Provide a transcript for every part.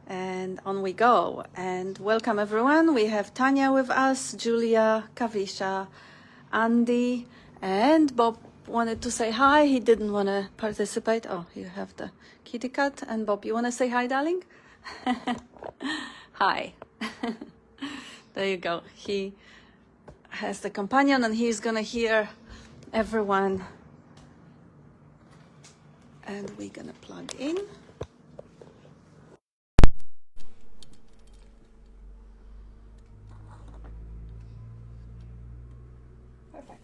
And on we go. And welcome everyone. We have Tanya with us, Julia, Kavisha, Andy, and Bob wanted to say hi. He didn't want to participate. Oh, you have the kitty cat. And Bob, you want to say hi, darling? Hi. There you go. He has the companion and he's going to hear everyone. And we're going to plug in. Perfect.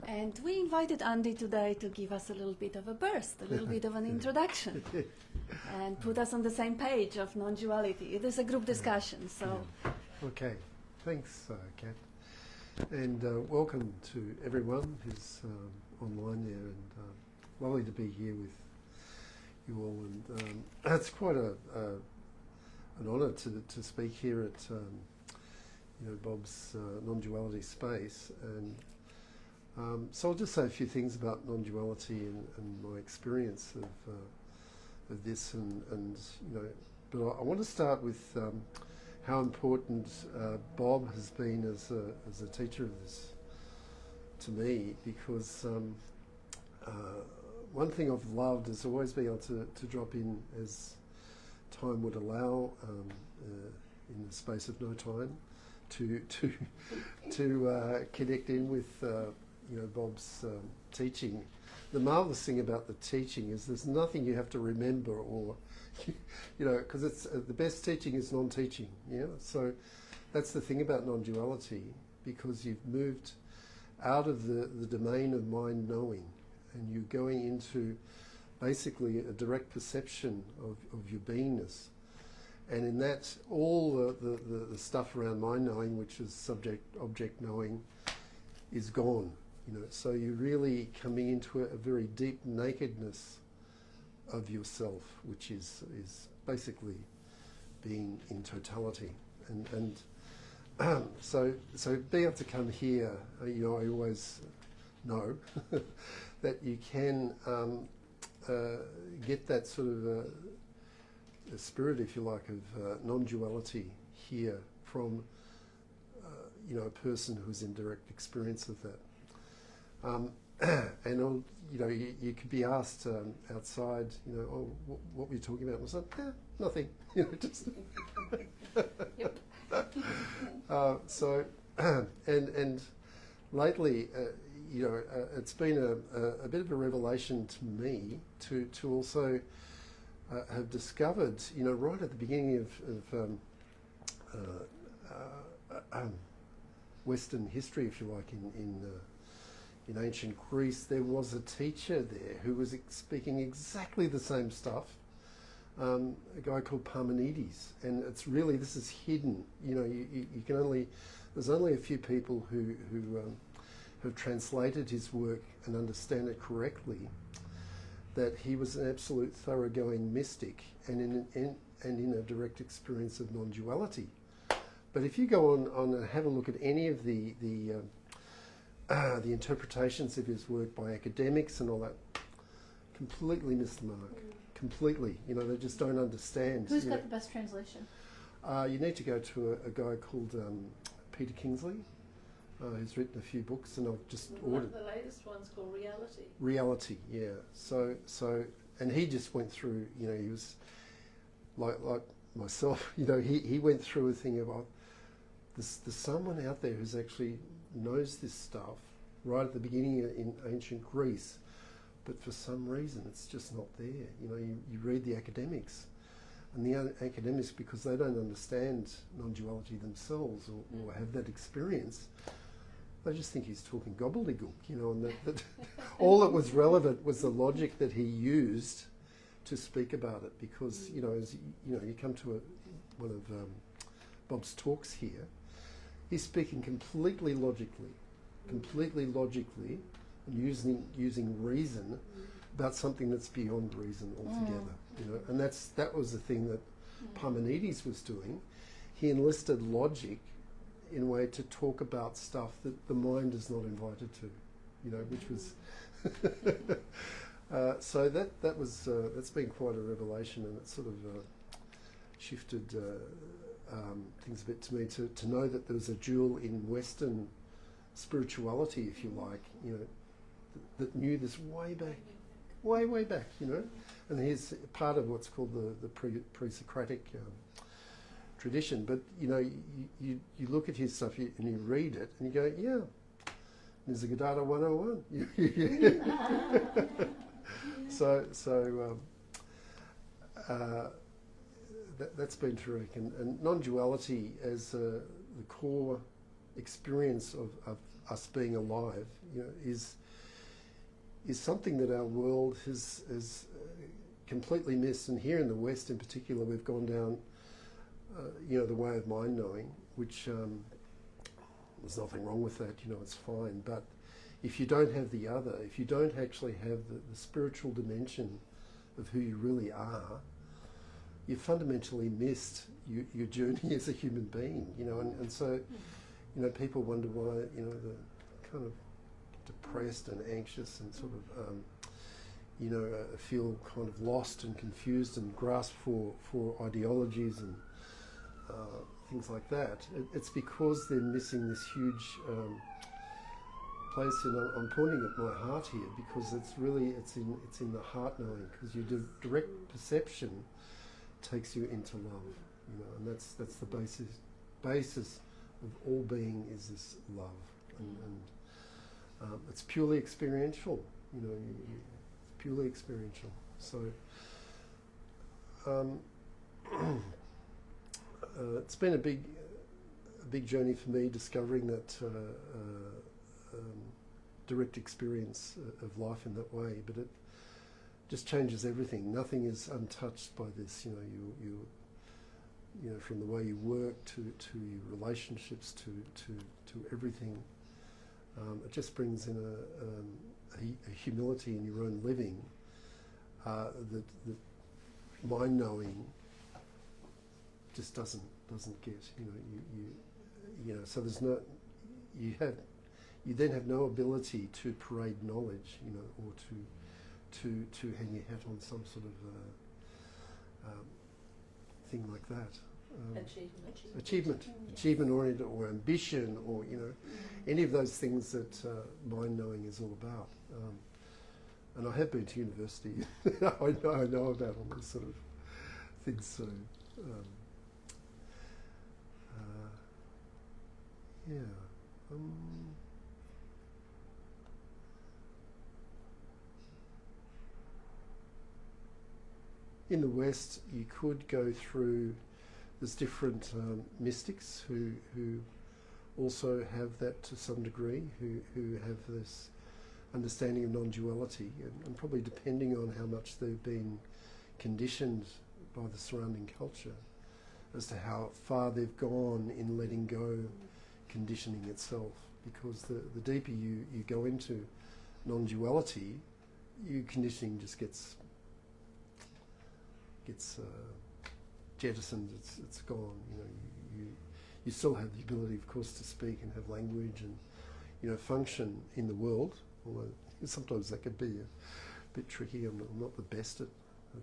And we invited Andy today to give us a little bit of a burst, a little bit of an introduction, and put us on the same page of non-duality. It is a group discussion, so... Okay, thanks, Kat. And welcome to everyone who's online there, and lovely to be here with you all. And it's quite an honour to speak here at Bob's non-duality space. And so I'll just say a few things about non-duality and my experience of this, but I want to start with how important Bob has been as a teacher of this to me, because one thing I've loved is always being able to drop in as time would allow, in the space of no time, to connect in with Bob's teaching. The marvellous thing about the teaching is there's nothing you have to remember, or because it's the best teaching is non-teaching. So that's the thing about non-duality, because you've moved out of the domain of mind knowing, and you're going into basically a direct perception of your beingness. And in that, all the stuff around mind knowing, which is subject-object knowing, is gone. So you're really coming into a very deep nakedness of yourself, which is basically being in totality. And so being able to come here, I always know that you can get that sort of a spirit, if you like, of non-duality here from a person who's in direct experience of that. And you could be asked outside, what were you talking about? And I said, nothing. Just. Yep. So, and lately, it's been a bit of a revelation to me to also have discovered, right at the beginning of Western history, if you like, in ancient Greece, there was a teacher there who was speaking exactly the same stuff, a guy called Parmenides. And this is hidden. You can only, there's only a few people who have translated his work and understand it correctly, that he was an absolute thoroughgoing mystic and in a direct experience of non-duality. But if you go on and have a look at any of the interpretations of his work by academics and all that, completely miss the mark. Completely. They just don't understand. Who's got the best translation? You need to go to a guy called Peter Kingsley, who's written a few books, and I've just ordered. The latest one's called Reality. Reality, yeah. So, and he just went through. He was like myself. He went through a thing about there's someone out there who's actually knows this stuff right at the beginning in ancient Greece, but for some reason it's just not there. You read the academics, and the academics, because they don't understand non-duality themselves or have that experience, they just think he's talking gobbledygook, and that all that was relevant was the logic that he used to speak about it, because as you come to one of Bob's talks here, he's speaking completely logically, and using reason about something that's beyond reason altogether. And that was the thing that Parmenides was doing. He enlisted logic in a way to talk about stuff that the mind is not invited to, you know, which was so that's been quite a revelation, and it sort of shifted things a bit to me to know that there was a jewel in Western spirituality, if you like, you know, that knew this way back, you know. And here's part of what's called the pre-Socratic tradition. But you know, you look at his stuff and you read it and you go, yeah, Nisargadatta 101. That's been terrific, and non-duality as the core experience of us being alive, you know, is something that our world has completely missed. And here in the West, in particular, we've gone down, you know, the way of mind knowing, which there's nothing wrong with that. You know, it's fine. But if you don't have the other, if you don't actually have the spiritual dimension of who you really are, you've fundamentally missed your journey as a human being. You know, and so, you know, people wonder why, you know, the kind of depressed and anxious and sort of, you know, feel kind of lost and confused and grasp for ideologies and things like that. It's because they're missing this huge place. And I'm pointing at my heart here because it's in the heart knowing, because your direct perception takes you into love, you know, and that's the basis of all being is this love, and it's purely experiential, you know. It's purely experiential. So it's been a big journey for me discovering that direct experience of life in that way. But it just changes everything. Nothing is untouched by this. You know, you know, from the way you work to your relationships to everything. It just brings in a humility in your own living that mind knowing just doesn't get. You know, you know. So there's no, you then have no ability to parade knowledge, you know, or to hang your hat on some sort of thing like that. Achievement oriented, or ambition, or, you know, any of those things that mind knowing is all about. And I have been to university. I know about all those sort of things. So yeah. In the West, you could go through. There's different mystics who also have that to some degree, who have this understanding of non-duality, and probably depending on how much they've been conditioned by the surrounding culture as to how far they've gone in letting go conditioning itself. Because the deeper you go into non-duality, your conditioning just gets jettisoned. It's gone. You know, you still have the ability, of course, to speak and have language and, you know, function in the world. Although sometimes that could be a bit tricky. I'm not the best at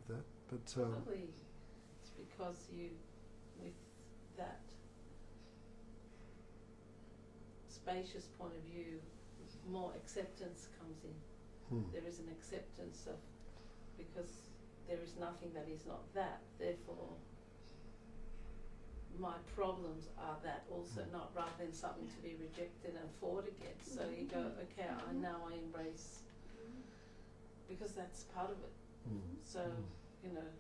that. But probably it's because you, with that spacious point of view, more acceptance comes in. There is an acceptance of, because there is nothing that is not that, therefore my problems are that also, not rather than something to be rejected and fought against. So you go, okay, I embrace, because that's part of it. So, you know,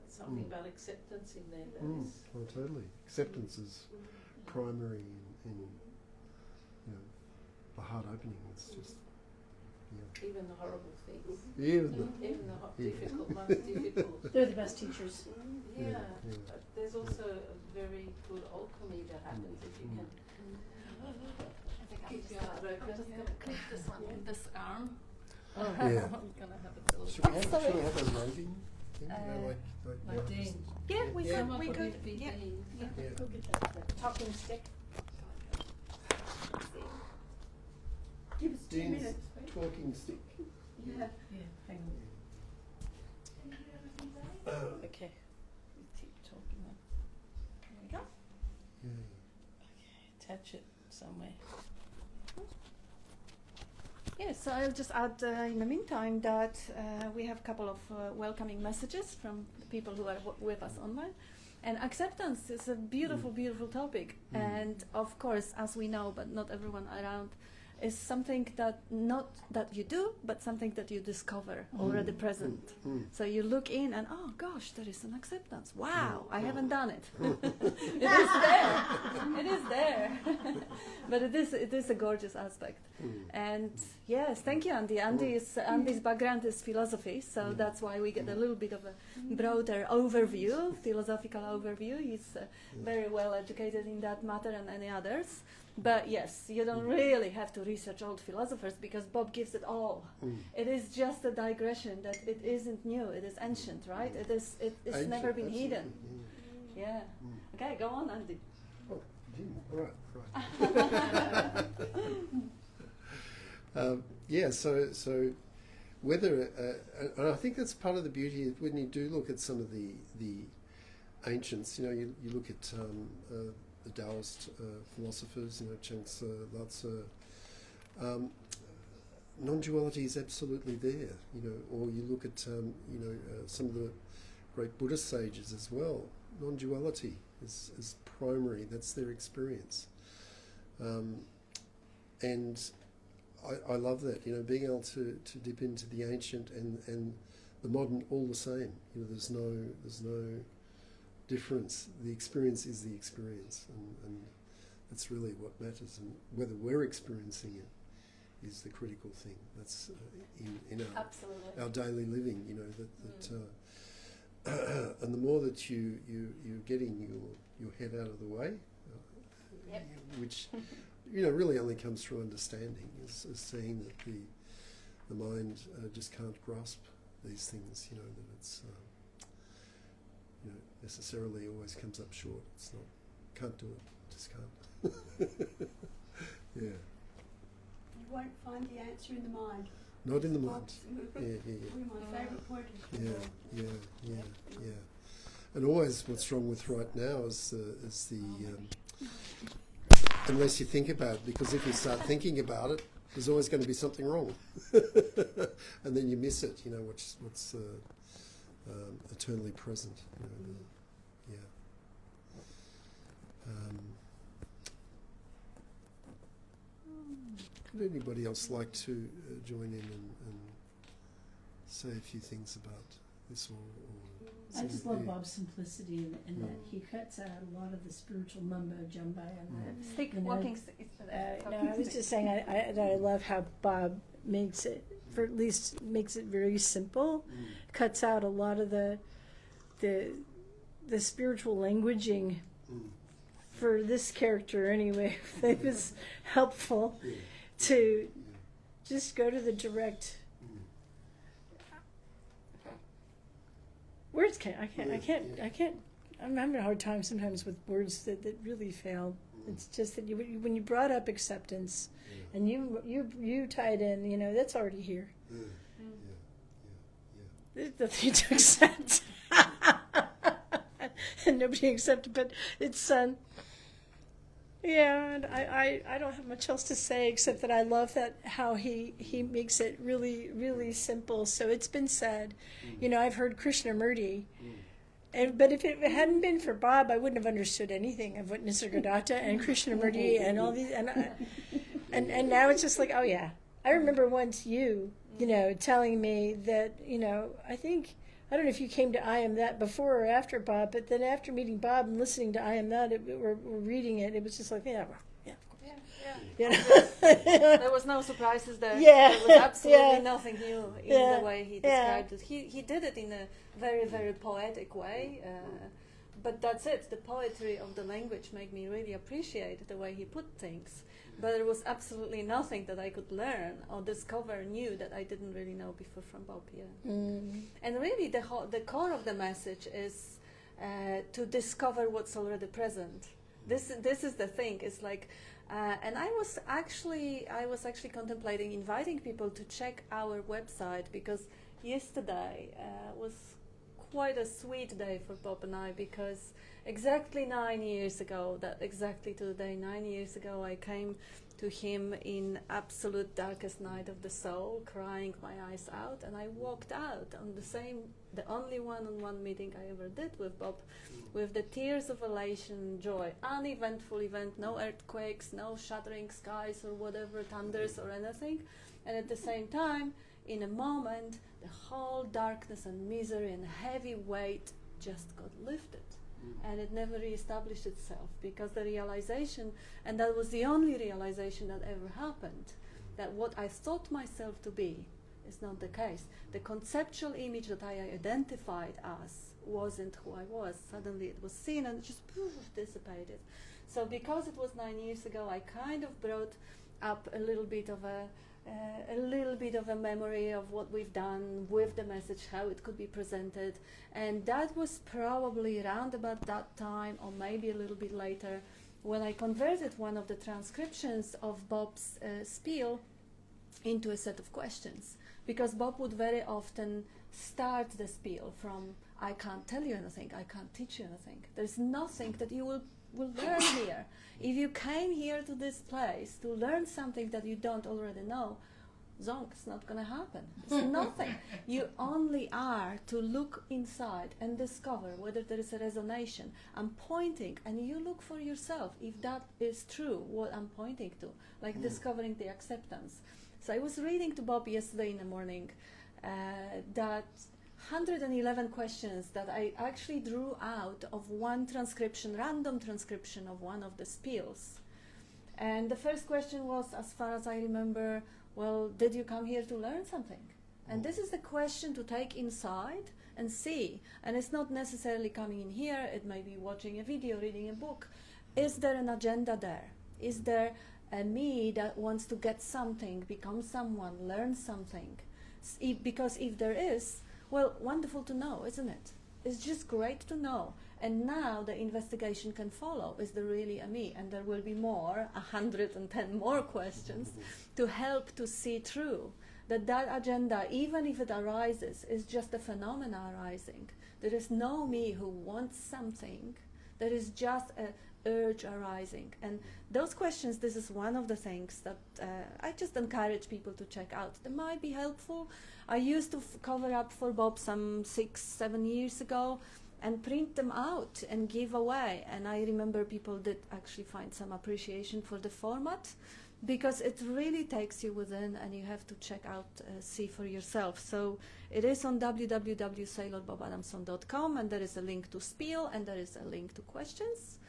something about acceptance in there that is... Oh, totally. Acceptance is primary in you know, the heart opening. It's just, yeah. Even the horrible things. Even the difficult, most difficult. They're the best teachers. Yeah. But there's also a very good alchemy that happens if you can keep your heart open. I'm just going to clip this one with this arm. Yeah. I'm going to have a little... Should we have a roving thing? like Dean. Yeah, we Come up could. with Yeah. Dean. Talking stick. talking stick. Yeah. Yeah, hang on. Okay. You keep talking then. There we go. Yeah. Attach it somewhere. Yeah, so I'll just add in the meantime that we have a couple of welcoming messages from the people who are with us online. And acceptance is a beautiful, beautiful topic. And of course, as we know, but not everyone around, is something that not that you do, but something that you discover already present. So you look in and, oh gosh, there is an acceptance. Wow, I haven't done it. It is there. It is there. But it is a gorgeous aspect. And yes, thank you, Andy. Andy's background is philosophy, so that's why we get a little bit of a broader overview, philosophical overview. He's very well educated in that matter and any others. But yes, you don't really have to research old philosophers because Bob gives it all. It is just a digression that it isn't new. It is ancient, right? It's Ancient, never been absolutely, hidden. Yeah. Okay, go on, Andy. Oh, Jim. Right. Yeah. So whether and I think that's part of the beauty when you do look at some of the ancients. You look at the Taoist philosophers, Chuang Tzu, Lao Tzu. Non-duality is absolutely there, or you look at some of the great Buddhist sages as well. Non-duality is primary. That's their experience, and I love that. Being able to dip into the ancient and the modern all the same. There's no difference. The experience is the experience, and that's really what matters. And whether we're experiencing it is the critical thing. That's in our daily living. And the more that you're getting your head out of the way, which really only comes through understanding, is seeing that the mind just can't grasp these things. That it's necessarily always comes up short. It's not, can't do it, just can't. Yeah. You won't find the answer in the mind. Not in the mind. Yeah. One of my favourite pointers. Yeah. And always what's wrong with right now is the unless you think about it, because if you start thinking about it, there's always going to be something wrong. And then you miss it, what's eternally present. Would anybody else like to join in and say a few things about this? I just love Bob's simplicity and that he cuts out a lot of the spiritual mumbo jumbo and Stick, walking stick. no, I was just saying I love how Bob makes it very simple, cuts out a lot of the spiritual languaging for this character anyway. It was helpful to just go to the direct words. I'm having a hard time sometimes with words that really fail. It's just that when you brought up acceptance and you tied in, that's already here. There's nothing to accept. And nobody accepted, but it's and I don't have much else to say except that I love that how he makes it really, really simple. So it's been said, I've heard Krishnamurti, but if it hadn't been for Bob, I wouldn't have understood anything of what Nisargadatta and Krishnamurti and all these, and now it's just like, oh yeah, I remember once you telling me that, I don't know if you came to I Am That before or after Bob, but then after meeting Bob and listening to I Am That, or reading it, it was just like, of course. There was no surprises there. Yeah. There was absolutely nothing new in the way he described it. He did it in a very, very poetic way. But that's it. The poetry of the language made me really appreciate the way he put things. But there was absolutely nothing that I could learn or discover new that I didn't really know before from Bob here. And really the core of the message is to discover what's already present. This is the thing. It's like And I was actually contemplating inviting people to check our website, because yesterday was quite a sweet day for Bob and I, because exactly 9 years ago, that exactly to the day 9 years ago, I came to him in absolute darkest night of the soul, crying my eyes out, and I walked out on the only one-on-one meeting I ever did with Bob, with the tears of elation and joy. Uneventful event, no earthquakes, no shattering skies or whatever, thunders or anything. And at the same time, in a moment, the whole darkness and misery and heavy weight just got lifted. And it never reestablished itself, because the realization, and that was the only realization that ever happened, that what I thought myself to be is not the case. The conceptual image that I identified as wasn't who I was. Suddenly it was seen and just poof, dissipated. So because it was 9 years ago, I kind of brought up a little bit of a memory of what we've done with the message, how it could be presented. And that was probably around about that time, or maybe a little bit later, when I converted one of the transcriptions of Bob's spiel into a set of questions. Because Bob would very often start the spiel from, I can't tell you anything, I can't teach you anything. There's nothing that you will learn here. If you came here to this place to learn something that you don't already know, zonk, it's not going to happen. It's nothing. You only are to look inside and discover whether there is a resonation. I'm pointing, and you look for yourself if that is true, what I'm pointing to, like discovering the acceptance. So I was reading to Bob yesterday in the morning that 111 questions that I actually drew out of one transcription, random transcription of one of the spiels. And the first question was, as far as I remember, well, did you come here to learn something? And this is the question to take inside and see. And it's not necessarily coming in here, it may be watching a video, reading a book. Is there an agenda there? Is there a me that wants to get something, become someone, learn something? Because if there is, well, wonderful to know, isn't it? It's just great to know. And now the investigation can follow. Is there really a me? And there will be 110 more questions to help to see through that agenda, even if it arises, is just a phenomena arising. There is no me who wants something. There is just a urge arising. And those questions, this is one of the things that I just encourage people to check out. They might be helpful. I used to cover up for Bob some 6-7 years ago and print them out and give away. And I remember people did actually find some appreciation for the format, because it really takes you within and you have to check out, see for yourself. So it is on www.sailorbobadamson.com, and there is a link to spiel and there is a link to questions.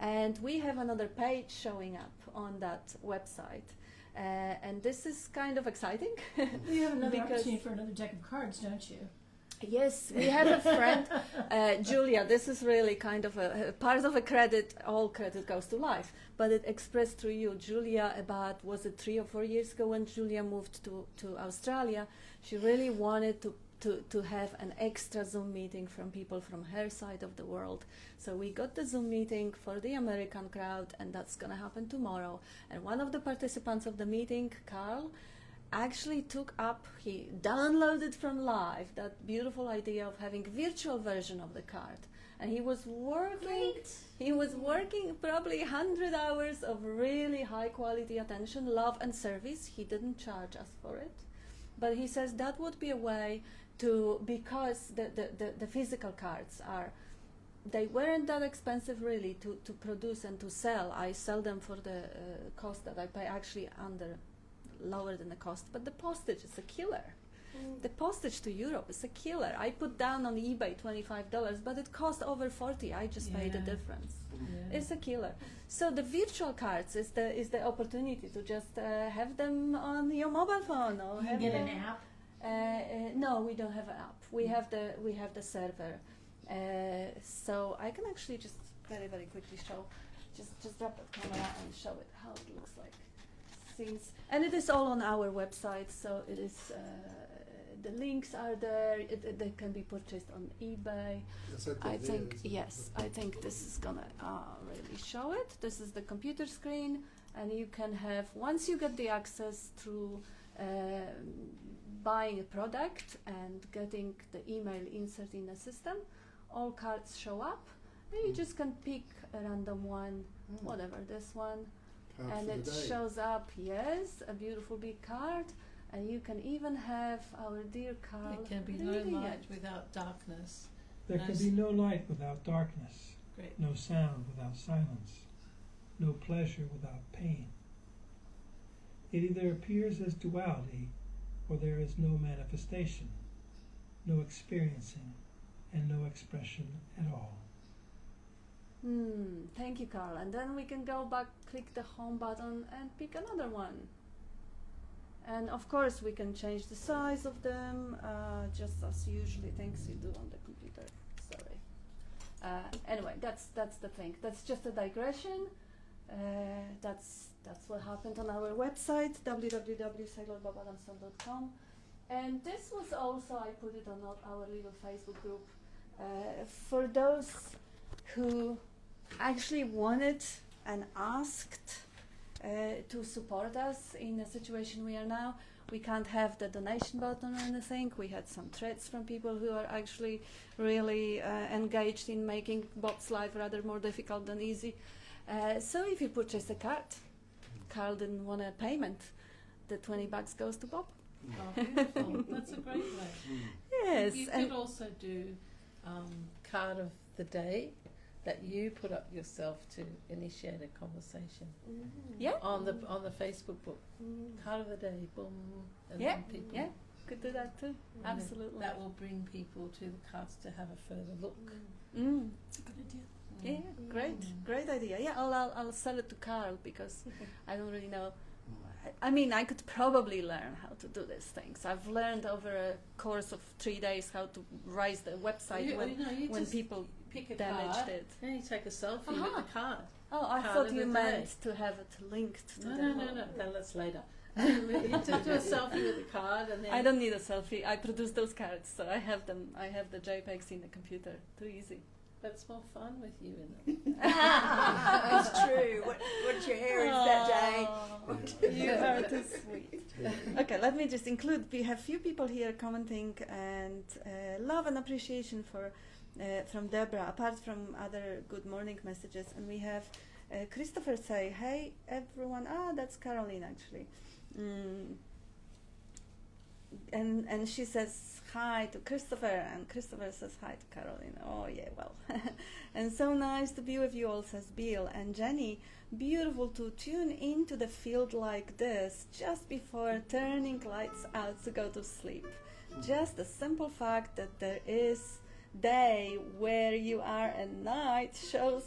And we have another page showing up on that website. And this is kind of exciting. You have another because opportunity for another deck of cards, don't you? Yes, we have a friend, Julia. This is really kind of a part of a credit. All credit goes to life, but it expressed through you, Julia. About, was it 3 or 4 years ago when Julia moved to Australia? She really wanted to have an extra Zoom meeting from people from her side of the world. So we got the Zoom meeting for the American crowd, and that's going to happen tomorrow. And one of the participants of the meeting, Carl, actually took up, he downloaded from live that beautiful idea of having virtual version of the card. And he was working probably 100 hours of really high quality attention, love and service. He didn't charge us for it. But he says that would be a way to, because the physical cards they weren't that expensive really to produce and to sell. I sell them for the cost that I pay, actually lower than the cost, but the postage is a killer. The postage to Europe is a killer. I put down on eBay $25, but it cost over 40. I just paid the difference. Yeah. It's a killer. So the virtual cards is the opportunity to just have them on your mobile phone, or You have get them. an app? No, we don't have an app. We have the server. So I can actually just very, very quickly show. Just drop the camera and show it how it looks like. And it is all on our website, so it is. The links are there. They can be purchased on eBay. I think yes. I think this is gonna really show it. This is the computer screen, and you can have, once you get the access through buying a product and getting the email insert in the system, all cards show up, and you just can pick a random one, whatever, this one, Card and for it the day. shows up, yes, a beautiful big card, and you can even have our dear Carl There can be no reading light it. without darkness. There No can s- be no light without darkness, Great. no sound without silence, no pleasure without pain. It either appears as duality, or there is no manifestation, no experiencing, and no expression at all. Thank you, Carl. And then we can go back, click the home button, and pick another one. And of course, we can change the size of them, just as usually things you do on the computer. Sorry. Anyway, that's the thing. That's just a digression. That's what happened on our website, www.sailorbobadamson.com. And this was also, I put it on our little Facebook group, for those who actually wanted and asked to support us in the situation we are now. We can't have the donation button or anything. We had some threats from people who are actually really engaged in making Bob's life rather more difficult than easy. So if you purchase a card, Carl didn't want a payment, the $20 goes to Bob. Oh, beautiful. That's a great way. Yes, You and could also do card of the day that you put up yourself to initiate a conversation yeah, on the Facebook book. Card of the day, boom, and Yeah, then people. yeah, could do that too. and then Absolutely. That will bring people to the cards to have a further look. It's a good idea. Yeah, great idea. Yeah, I'll sell it to Carl because I don't really know. I mean, I could probably learn how to do these things. I've learned over a course of 3 days how to raise the website You when just people pick a damaged card, it. and you take a selfie with Aha. the card. Oh, I Card thought of you the meant day. to have it linked to the No, whole- that's later. You just do a selfie with the card, and then I don't need a selfie. I produce those cards, so I have them. I have the JPEGs in the computer. Too easy. That's more fun with you in it. It's true. What your hair is that day. You are too sweet. Okay, let me just include. We have few people here commenting and love and appreciation for from Deborah, apart from other good morning messages. And we have Christopher say, "Hey everyone." Ah, that's Caroline actually. And she says hi to Christopher, and Christopher says hi to Caroline. Oh yeah, well. And so nice to be with you all, says Bill. And Jenny, beautiful to tune into the field like this just before turning lights out to go to sleep. Just the simple fact that there is day where you are and night shows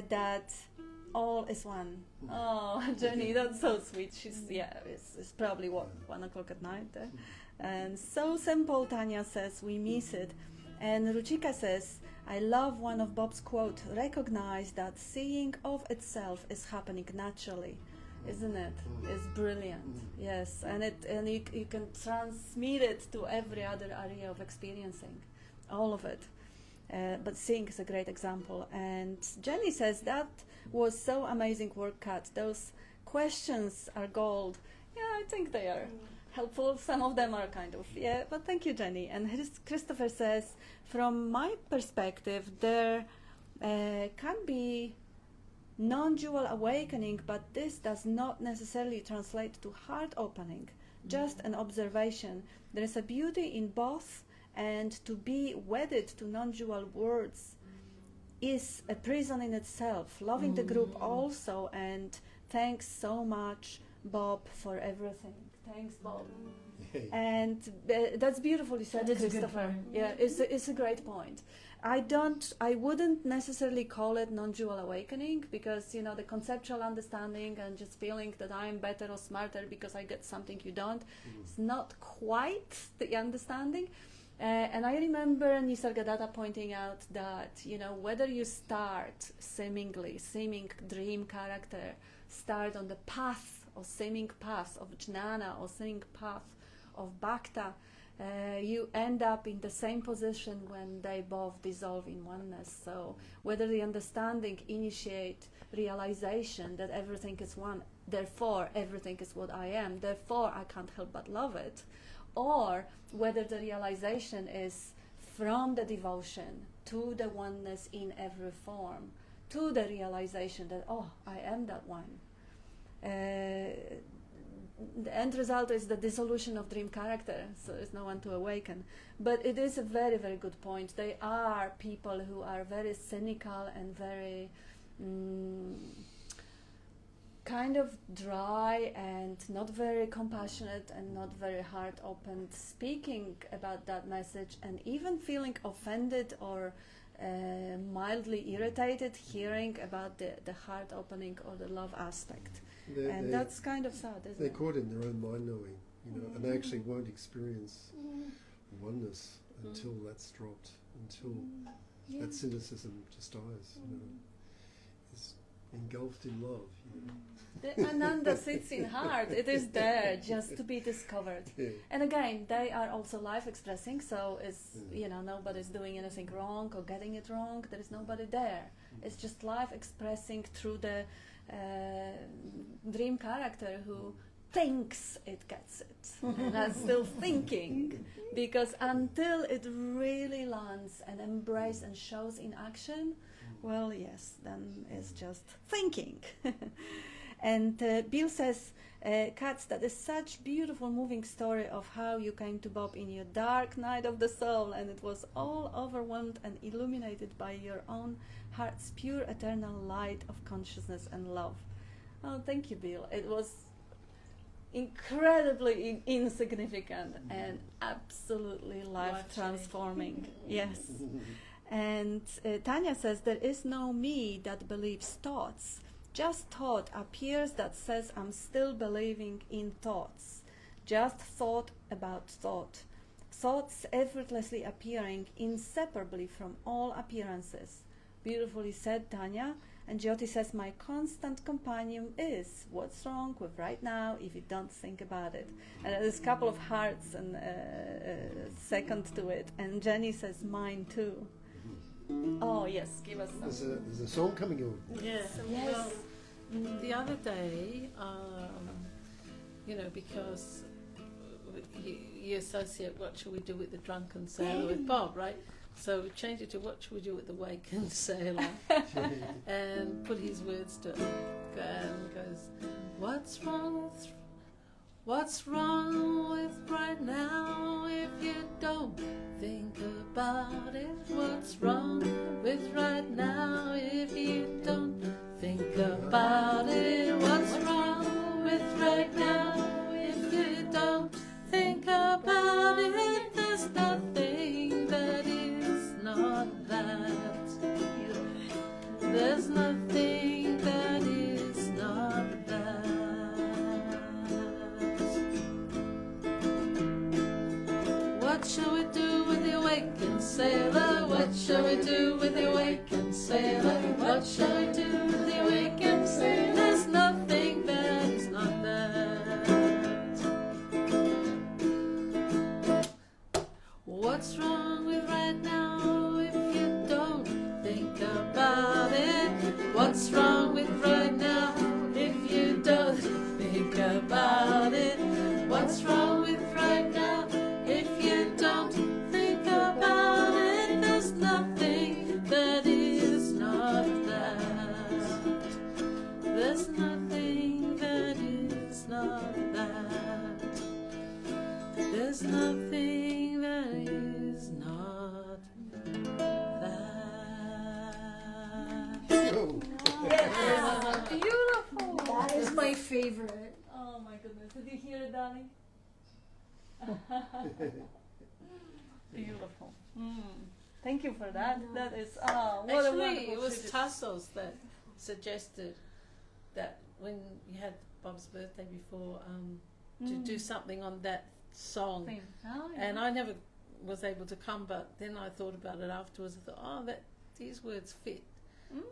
that all is one. Oh, Jenny, that's so sweet. She's it's probably what 1 o'clock at night there. And so simple, Tanya says, we miss it. And Ruchika says, I love one of Bob's quote, recognize that seeing of itself is happening naturally. Isn't it? It's brilliant. Yes, and you can transmit it to every other area of experiencing, all of it. But seeing is a great example. And Jenny says that was so amazing work, Kat. Those questions are gold. Yeah, I think they are helpful. Some of them are kind of, yeah, but thank you, Jenny. And Christopher says, from my perspective, there can be non-dual awakening, but this does not necessarily translate to heart opening, just an observation. There is a beauty in both, and to be wedded to non-dual words is a prison in itself. Loving the group also, and thanks so much, Bob, for everything. Thanks, Bob. And that's beautifully said, That is a good Christopher. point. Yeah, it's a great point. I wouldn't necessarily call it non-dual awakening, because the conceptual understanding and just feeling that I'm better or smarter because I get something you don't, it's not quite the understanding. And I remember Nisargadatta pointing out that whether you start seeming dream character, start on the path or seeming path of jnana or seeming path of bhakta, you end up in the same position when they both dissolve in oneness. So whether the understanding initiate realization that everything is one, therefore everything is what I am, therefore I can't help but love it, or whether the realization is from the devotion to the oneness in every form, to the realization that, oh, I am that one. The end result is the dissolution of dream character, so there's no one to awaken. But it is a very, very good point. They are people who are very cynical and very kind of dry and not very compassionate and not very heart-open, speaking about that message and even feeling offended or mildly irritated hearing about the heart opening or the love aspect. And that's kind of sad, isn't they're it? caught in their own mind knowing, you know, and they actually won't experience oneness until that's dropped, until that cynicism just dies, you know. It's engulfed in love, you know. The Ananda sits in heart. It is there just to be discovered. Yeah. And again, they are also life expressing, so it's, you know, nobody's doing anything wrong or getting it wrong. There is nobody there. It's just life expressing through the dream character who thinks it gets it. And that's still thinking. Because until it really lands and embraces and shows in action, well, yes, then it's just thinking. And Bill says, Katz, that is such beautiful moving story of how you came to Bob in your dark night of the soul, and it was all overwhelmed and illuminated by your own heart's pure eternal light of consciousness and love. Oh, thank you, Bill. It was incredibly insignificant and absolutely life-transforming. Yes. And Tanya says, there is no me that believes thoughts. Just thought appears that says I'm still believing in thoughts. Just thought about thought. Thoughts effortlessly appearing inseparably from all appearances. Beautifully said, Tanya. And Jyoti says, my constant companion is what's wrong with right now if you don't think about it. And there's a couple of hearts and second to it. And Jenny says, mine too. Oh, yes, give us some. There's a song coming on. Yeah. Yes. Well, the other day, you know, because you associate what shall we do with the drunken sailor with Bob, right? So we changed it to what shall we do with the wakened sailor, and put his words to it. And goes, what's wrong with right now if you don't think about it? What's wrong with right now if you don't think about it? What's wrong with right now if you don't think about it? There's nothing that is not that. There's nothing that is not that. What shall we do with the awakened sailor? What shall we do with the awakened sailor? What shall we do with the awakened sailor? There's nothing that is not that. What's wrong with right now if you don't think about it? What's wrong with right now if you don't think about it? What's wrong with right now if you don't think about it? There's nothing that is not that. There's nothing that is not that. There's nothing that is not that. Oh. Yes. Beautiful. That is my favorite. Oh my goodness. Did you hear it, darling? Beautiful. Thank you for that. That is, what a Actually, wonderful it was tribute. Tassos that suggested that when you had Bob's birthday before, to do something on that song. Thing. Oh, yeah. And I never was able to come, but then I thought about it afterwards. I thought, oh, that these words fit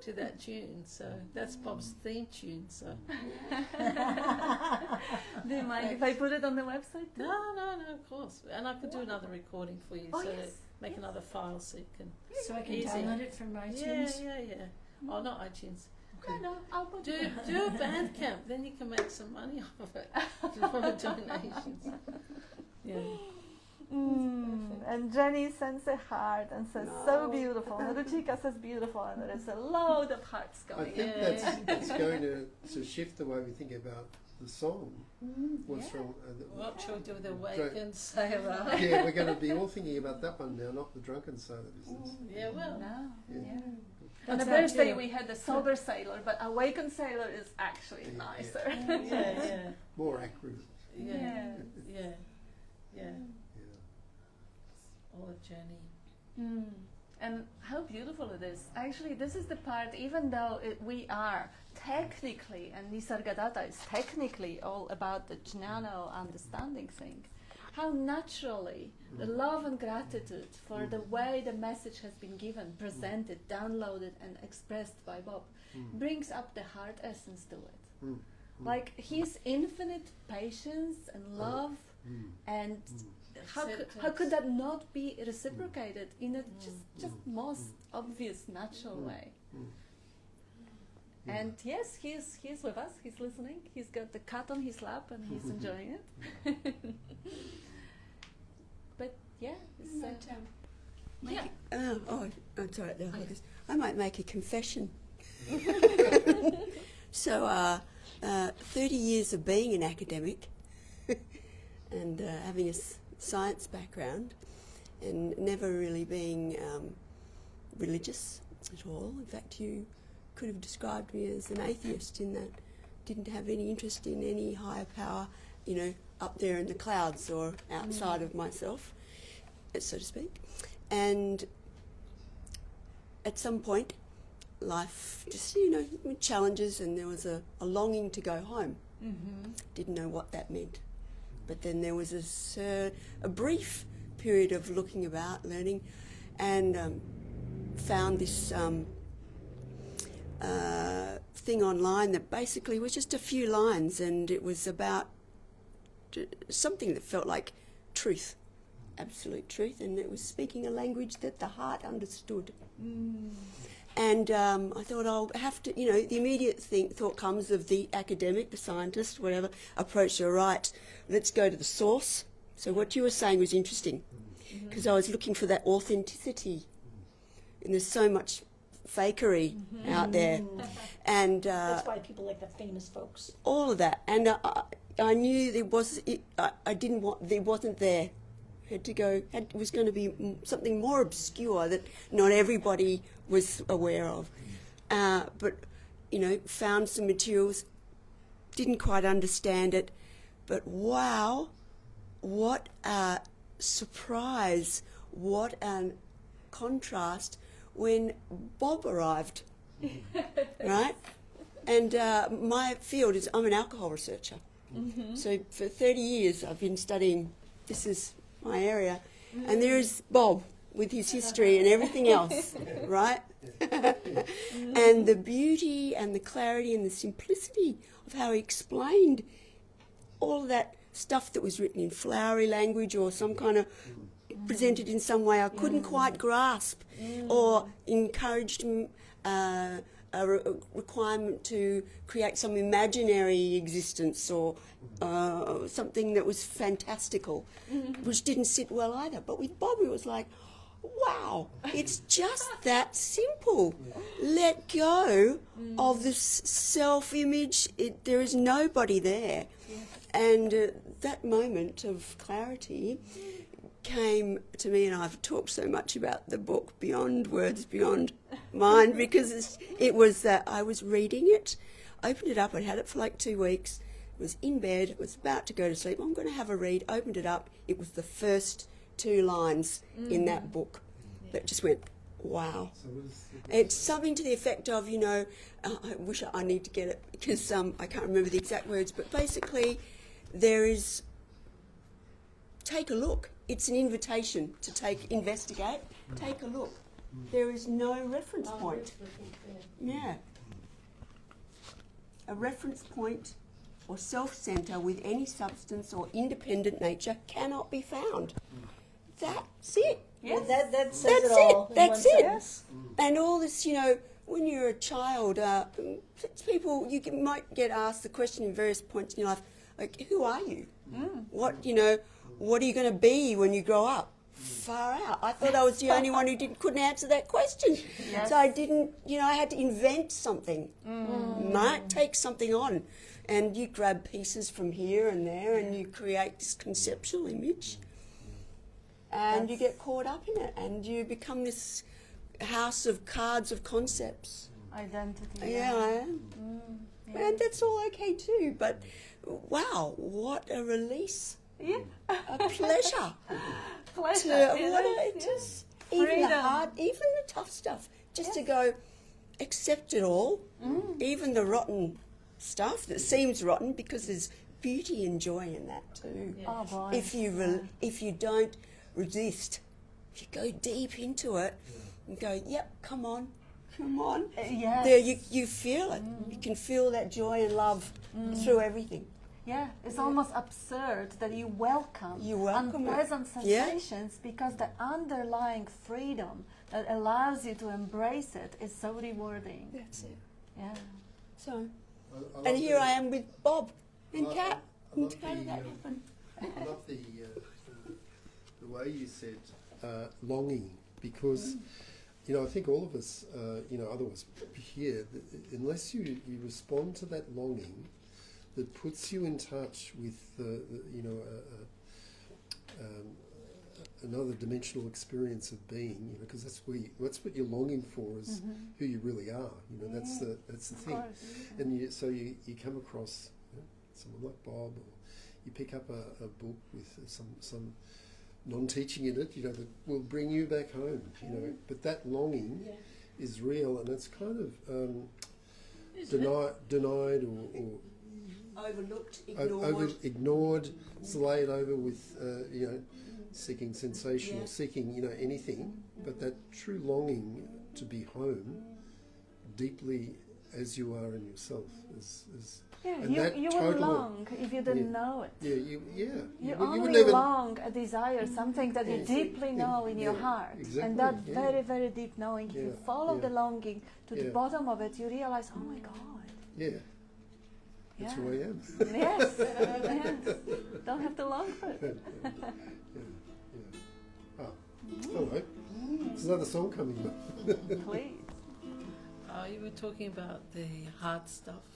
to that tune. So that's Bob's theme tune. So Do you mind if I put it on the website too? No, of course. And I could do another recording for you. Oh, so yes. make another file so you can. So I can Easy. download it from iTunes. Yeah. Oh, not iTunes. No, I'll put Do it. a Bandcamp, then you can make some money off of it for donations. Yeah. And Jenny sends a heart and says, so beautiful. And Ruchika says beautiful, and there is a load of hearts I going. think Yeah. that's going to shift the way we think about the song. What's wrong? What shall we do with the Right. Awakened Sailor? Yeah, we're going to be all thinking about that one now, not the drunken sailor business. Yeah, well. No. Yeah. On the What's that birthday too? we had the sober sailor, but awakened sailor is actually Yeah, nicer. Yeah. More accurate. Yeah. Yes. Yeah. Yeah. All a journey. And how beautiful it is. Actually, this is the part, even though we are technically, and Nisargadatta is technically all about the jnana understanding thing, how naturally the love and gratitude for the way the message has been given, presented, downloaded, and expressed by Bob brings up the heart essence to it. Like his infinite patience and love, and how could that not be reciprocated in a just most obvious natural way? And yes, he's with us. He's listening. He's got the cat on his lap and he's enjoying it. But yeah, it's, I'm sorry. No, I might make a confession. So, 30 years of being an academic and having a science background and never really being religious at all. In fact, you could have described me as an atheist in that didn't have any interest in any higher power, up there in the clouds or outside of myself, so to speak. And at some point, life just, challenges, and there was a longing to go home. Didn't know what that meant. But then there was a brief period of looking about, learning, and found this thing online that basically was just a few lines, and it was about something that felt like truth, absolute truth, and it was speaking a language that the heart understood. And I thought I'll have to, the immediate thought comes of the academic, the scientist, whatever, approach. All right, let's go to the source. So what you were saying was interesting, because I was looking for that authenticity, and there's so much fakery out there, and That's why people like the famous folks. all of that. And I knew there was, I didn't want, there wasn't there. It was going to be something more obscure that not everybody was aware of. But, found some materials, didn't quite understand it, but wow, what a surprise, what a contrast when Bob arrived, right? And my field is, I'm an alcohol researcher. So for 30 years I've been studying, this is my area, and there's Bob with his history and everything else, right? And the beauty and the clarity and the simplicity of how he explained all of that stuff that was written in flowery language or some kind of presented in some way I couldn't quite grasp, or encouraged a requirement to create some imaginary existence or something that was fantastical, which didn't sit well either. But with Bob, it was like, wow, it's just that simple. Let go of this self-image. There is nobody there. And that moment of clarity came to me, and I've talked so much about the book Beyond Words, Beyond Mind, because it was that I was reading it, opened it up, I'd had it for like 2 weeks, was in bed, was about to go to sleep, I'm going to have a read, opened it up, it was the first 2 lines in that book that just went, wow. So what is It's something to the effect of, I wish I need to get it because I can't remember the exact words, but basically there is, take a look. It's an invitation to investigate, take a look. There is no reference point. Yeah. A reference point or self-centre with any substance or independent nature cannot be found. That's it. Well, that says That's it all. it. in That's one it. sentence. And all this, when you're a child, people, might get asked the question in various points in your life, like, who are you? What are you going to be when you grow up? Far out. I thought I was the only one who couldn't answer that question. Yes. So I didn't, I had to invent something. Might take something on. And you grab pieces from here and there and you create this conceptual image. And you get caught up in it and you become this house of cards of concepts. Identity. Yeah, I am. And that's all okay too. But wow, what a release. Yeah. A pleasure. Pleasure. Just even the Freedom. hard, even the tough stuff, just to go accept it all, even the rotten stuff that seems rotten, because there's beauty and joy in that too. Oh boy. If you don't resist, if you go deep into it and go, yep, come on. Yes. There you feel it. You can feel that joy and love through everything. Yeah, it's almost absurd that you welcome, it. unpleasant Yeah. sensations because the underlying freedom that allows you to embrace it is so rewarding. That's it. Yeah. So, I and love here I am with Bob and I- Kat. I love How did the, that happen? I love the way you said longing, because I think all of us, otherwise here, unless you respond to that longing that puts you in touch with another dimensional experience of being, because that's what you're longing for is who you really are. That's the thing. And you come across someone like Bob, or you pick up a book with some non-teaching in it, that will bring you back home. But that longing is real, and it's kind of denied or Overlooked, ignored. ignored, slayed over with seeking sensation or seeking anything. But that true longing to be home, deeply as you are in yourself, is Yeah, and that you total- would long if you didn't know it. You only wouldn't even long a desire, something that you deeply know in your heart. exactly, And that yeah. very, very deep knowing, if you Yeah, follow yeah. the longing to the Yeah. bottom of it, you realize, oh my God. That's Yeah. who I am. Yes, yes. Don't have to long for it. Hello. There's another song coming up. Please. You were talking about the hard stuff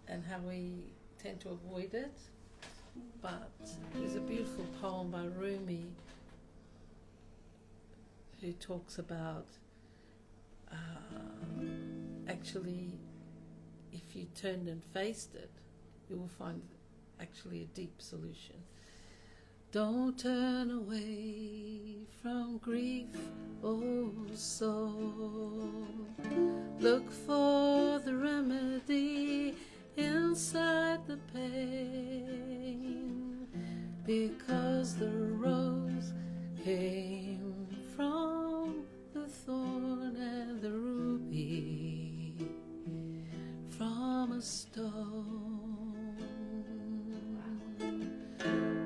and how we tend to avoid it. But there's a beautiful poem by Rumi who talks about actually, if you turned and faced it, you will find actually a deep solution. Don't turn away from grief, oh soul. Look for the remedy inside the pain, because the rose came from the thorn and the ruby from a stone.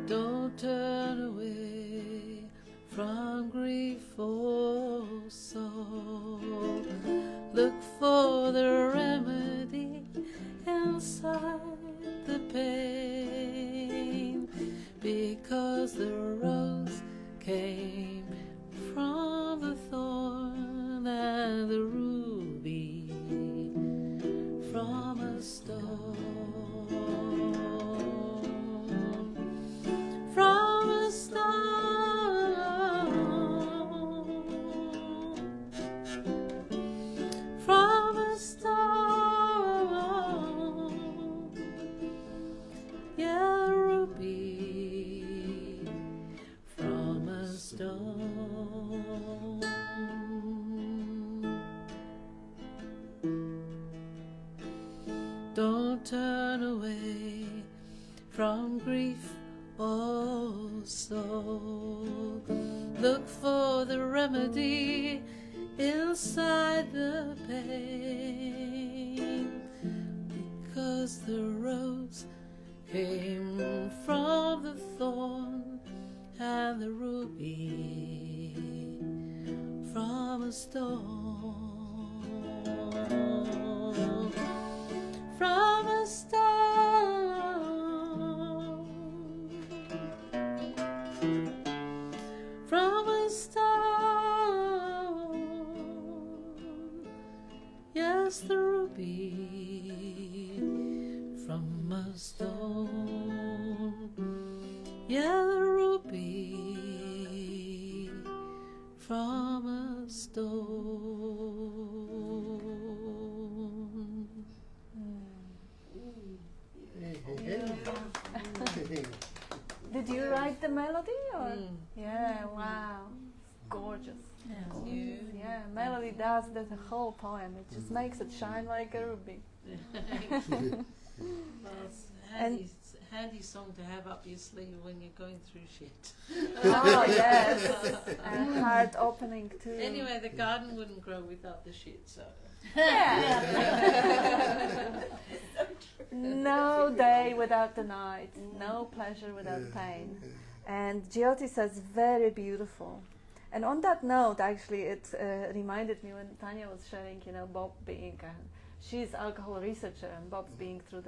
Don't turn away from grief, oh soul. Look for the remedy inside the pain, because the rose came from the thorn and the ruby from a stone. From a stone, from a stone, yeah, ruby, from a stone. Don't turn away from grief, oh soul. Look for the remedy inside the pain, 'cause the rose came from the thorn and the ruby from a stone, from a stone, from a stone. Yes, the ruby from a stone. Yeah, the ruby from a stone. Did you write the melody or? Yeah, wow. Gorgeous. You. Yeah, melody does the whole poem. It just makes it shine like a ruby. Well, it's And- handy song to have up your sleeve when you're going through shit. Oh yes, and heart opening too. Anyway, the garden wouldn't grow without the shit, so. Yeah. No day without the night, no pleasure without pain. And Jyoti says very beautiful. And on that note, actually, it reminded me when Tanya was sharing, Bob being she's alcohol researcher and Bob's being through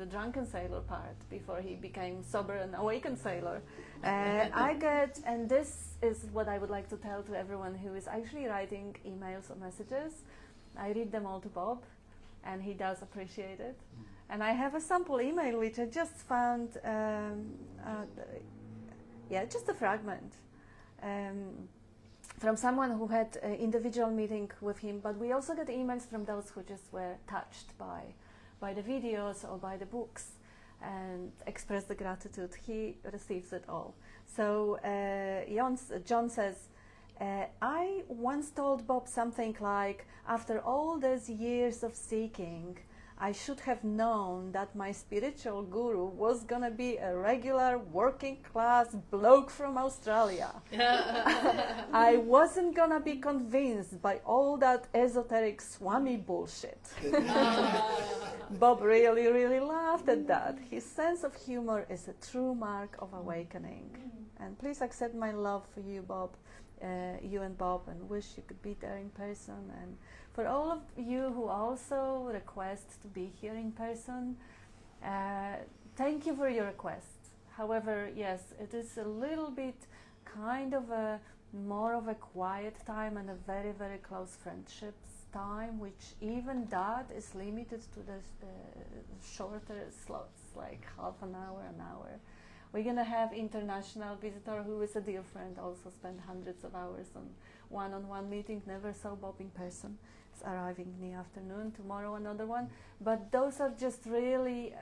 the drunken sailor part before he became sober and awakened sailor. And this is what I would like to tell to everyone who is actually writing emails or messages. I read them all to Bob, and he does appreciate it. And I have a sample email which I just found, just a fragment. From someone who had an individual meeting with him, but we also got emails from those who just were touched by the videos or by the books and expressed the gratitude. He receives it all. So John says, I once told Bob something like, after all these years of seeking, I should have known that my spiritual guru was gonna be a regular working class bloke from Australia. I wasn't gonna be convinced by all that esoteric Swami bullshit. Bob really, really laughed at that. His sense of humor is a true mark of awakening. And please accept my love for you, Bob, you and Bob, and wish you could be there in person. And for all of you who also request to be here in person, thank you for your request. However, yes, it is a little bit kind of a more of a quiet time and a very, very close friendships time, which even that is limited to the shorter slots, like half an hour, an hour. We're going to have international visitor who is a dear friend, also spent hundreds of hours on one-on-one meeting, never saw Bob in person. It's arriving in the afternoon, tomorrow another one. But those are just really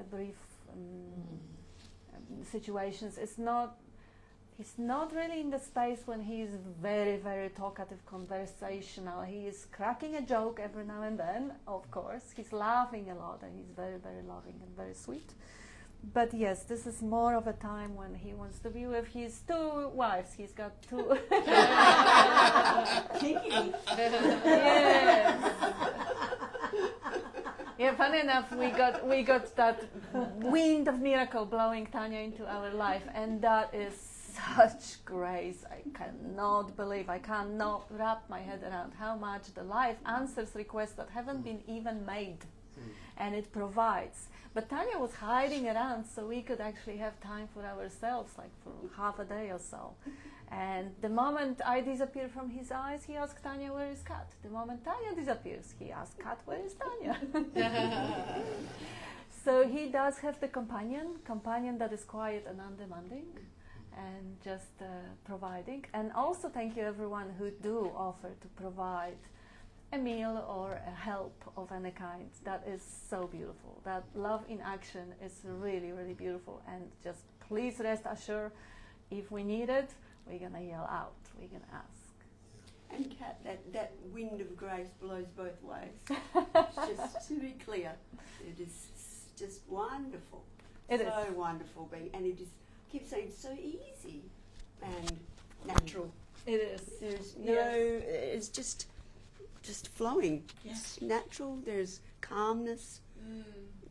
a brief situations. He's not really in the space when he's very, very talkative, conversational. He is cracking a joke every now and then, of course. He's laughing a lot, and he's very, very loving and very sweet. But yes, this is more of a time when he wants to be with his two wives. He's got two. Yes. Yeah, funny enough, we got that wind of miracle blowing Tanya into our life, and that is such grace. I cannot wrap my head around how much the life answers requests that haven't been even made, and it provides. But Tanya was hiding around so we could actually have time for ourselves, like for half a day or so. And the moment I disappear from his eyes, he asks Tanya, where is Kat? The moment Tanya disappears, he asks Kat, where is Tanya? So he does have the companion that is quiet and undemanding, and just providing. And also thank you everyone who do offer to provide a meal or a help of any kind. That is so beautiful. That love in action is really, really beautiful. And just please rest assured, if we need it, we're gonna yell out, we're gonna ask. And Kat, that wind of grace blows both ways. Just to be clear, it is just wonderful. It so is. wonderful being, and it is, I keep saying, so easy and natural. It is. There's it's just flowing. Yes. It's natural. There's calmness.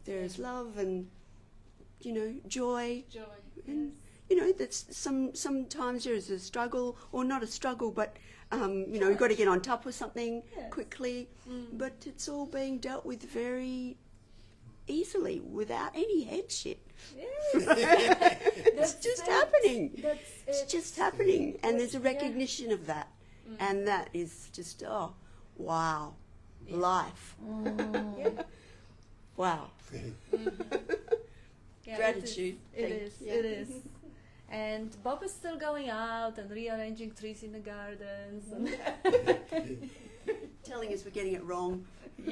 There is love and, you know, joy. Joy. And, you know, that's sometimes there is a struggle, or not a struggle, but, you know, you've got to get on top of something quickly. But it's all being dealt with very easily without any head shit. It's just happening. It's just happening. And there's a recognition of that. And that is just, oh, wow. Life. Wow. Yeah, Gratitude. It is. And Bob is still going out and rearranging trees in the gardens. And Telling us we're getting it wrong.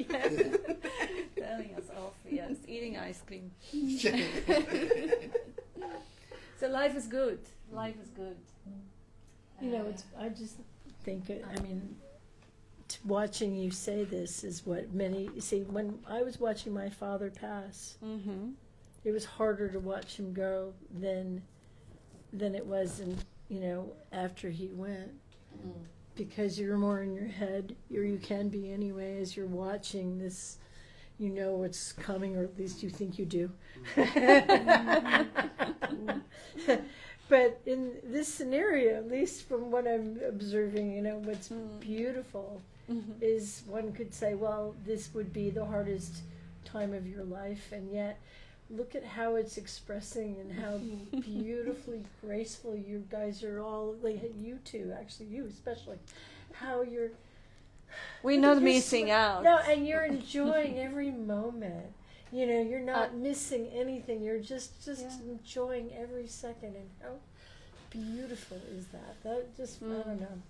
telling us off, yes, eating ice cream. So life is good. Life is good. You know, I just think, I mean, watching you say this is what many see. When I was watching my father pass, Mm-hmm. it was harder to watch him go than it was, you know, after he went, because you're more in your head, or you can be anyway, as you're watching this. You know what's coming, or at least you think you do. But in this scenario, at least from what I'm observing, you know, what's beautiful is, one could say, well, this would be the hardest time of your life, and yet look at how it's expressing and how beautifully graceful you guys are all, like you two, actually you especially, how you're... We're not missing out. No, and you're enjoying every moment. You know, you're not missing anything. You're just enjoying every second. And how beautiful is that? That just, I don't know.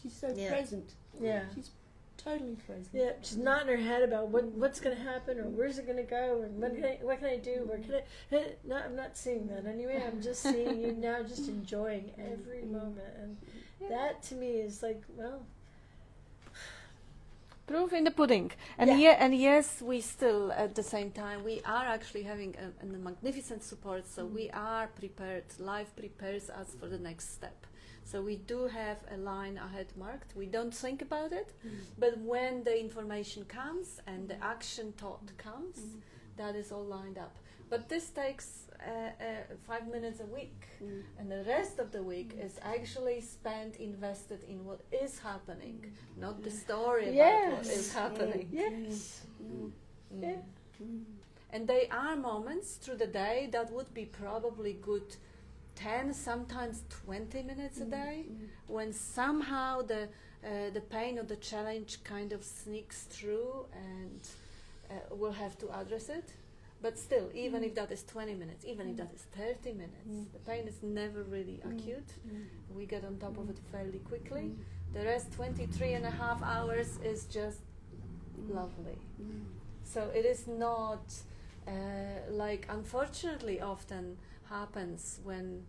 She's so present. Yeah. She's totally present. Yeah, she's not in her head about what's going to happen, or where's it going to go, and what can I do, or can I... No, I'm not seeing that anyway. I'm just seeing you now, just enjoying every moment. And that, to me, is like, well... Proof in the pudding. And and yes, we still, at the same time, we are actually having a magnificent support, so we are prepared. Life prepares us for the next step. So we do have a line ahead marked. We don't think about it, but when the information comes and the action thought comes, that is all lined up. But this takes 5 minutes a week, and the rest of the week is actually spent invested in what is happening, not the story about what is happening. Yes. Yeah. And there are moments through the day that would be probably good 10, sometimes 20 minutes a day, when somehow the pain or the challenge kind of sneaks through, and we'll have to address it. But still, even if that is 20 minutes, even if that is 30 minutes, the pain is never really acute. We get on top of it fairly quickly. The rest, 23 and a half hours, is just lovely. So it is not like, unfortunately, often happens when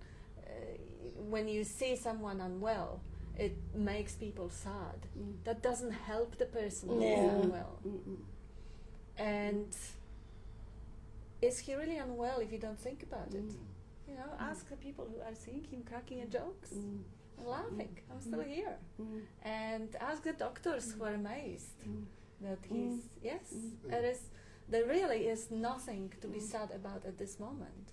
you see someone unwell, it makes people sad. That doesn't help the person who is unwell. And is he really unwell if you don't think about it? You know, ask the people who are seeing him cracking a jokes and laughing. I'm still here. And ask the doctors who are amazed that he's, there really is nothing to be sad about at this moment.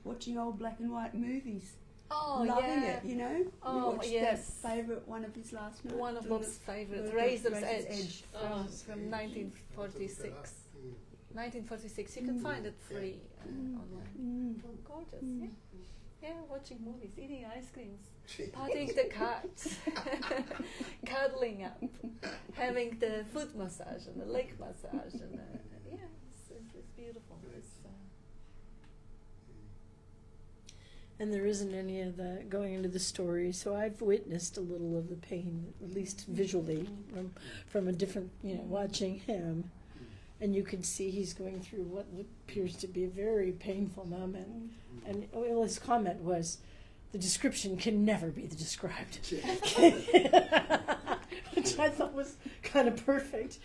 Watching old black and white movies. Oh, Loving it, you know? Oh, we watched yes. that favourite one of his last night. One of Bob's favourite, Razor's Razor's Edge. Edge, from 1946. 1946. You can find it free online. Gorgeous, yeah, watching movies, eating ice creams, patting the cats, cuddling up, having the foot massage and the leg massage, and it's beautiful. And there isn't any of that going into the story, so I've witnessed a little of the pain, at least visually, from a different, watching him. And you can see he's going through what appears to be a very painful moment. And his comment was, the description can never be the described. Which I thought was kind of perfect.